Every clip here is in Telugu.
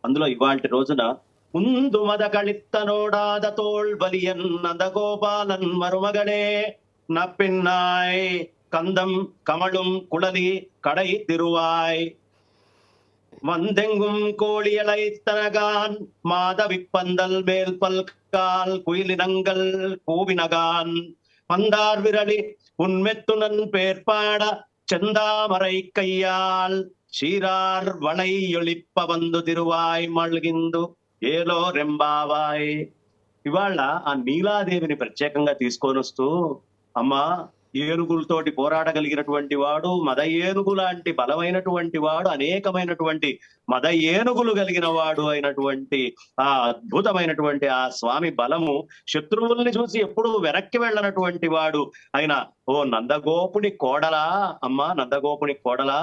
అందులో ఇవాల్టి రోజున ముందు మదకళిత్తనోడాద తోల్బలియన్ నందగోపాలన్ మరుమగడే నప్పిన్నాయ్ கந்தம் கமழும் குழலி கடை திருவாய் வந்தெங்கும் கோழியலைத்தனகான் மாதவிப்பந்தல் மேல் பல்கால் குயிலினங்கள் கூவினகான் பந்தார் விரலி உன்மெத்துனன் பேர்பாட செந்தாமரை கையால் ஷீரார் வளை ஒளிப்ப వందు తిరువాయ్ మళ్ళగిందు ఏలో రెంబావాయ్. ఇవాళ ఆ నీలాదేవిని ప్రత్యేకంగా తీసుకొని వస్తూ అమ్మా ఏనుగులతోటి పోరాడగలిగినటువంటి వాడు, మద ఏనుగు లాంటి బలమైనటువంటి వాడు, అనేకమైనటువంటి మద ఏనుగులు కలిగిన వాడు అయినటువంటి ఆ అద్భుతమైనటువంటి ఆ స్వామి బలము శత్రువుల్ని చూసి ఎప్పుడు వెనక్కి వెళ్ళనటువంటి వాడు అయిన ఓ నందగోపుని కోడలా, అమ్మా నందగోపుని కోడలా,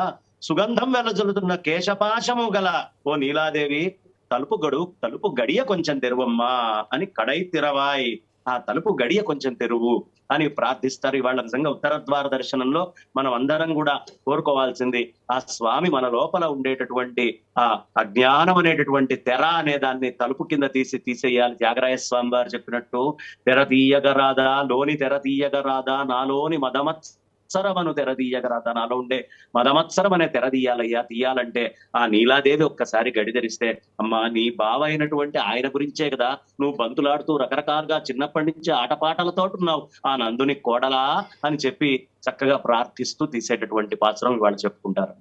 సుగంధం వెలజల్లుతున్న కేశపాశము గల ఓ నీలాదేవి, తలుపు గడియ కొంచెం తెరువమ్మా అని కడై తిరవాయ్, ఆ తలుపు గడియ కొంచెం తెరువు అని ప్రార్థిస్తారు. ఇవాళ నిజంగా ఉత్తర ద్వార దర్శనంలో మనం అందరం కూడా కోరుకోవాల్సింది ఆ స్వామి మన లోపల ఉండేటటువంటి ఆ అజ్ఞానం అనేటటువంటి తెర అనే దాన్ని తలుపు కింద తీసేయాలి. త్యాగరాయ స్వామి వారు చెప్పినట్టు, తెర తీయగరాదా లోని తెర తీయగరాదా, నాలోని మదమత్సరమను తెరదీయగరాదా, నాలో ఉండే మదమత్సరం అనే తెరదీయాలయ్యా. తీయాలంటే ఆ నీలాదేవి ఒక్కసారి గడిదరిస్తే, అమ్మా నీ బావ అయినటువంటి ఆయన గురించే కదా నువ్వు బంతులాడుతూ రకరకాలుగా చిన్నప్పటి నుంచి ఆటపాటలతో ఉన్నావు, ఆ నందుని కోడలా అని చెప్పి చక్కగా ప్రార్థిస్తూ తీసేటటువంటి పాత్రం ఇవాళ చెప్పుకుంటారు.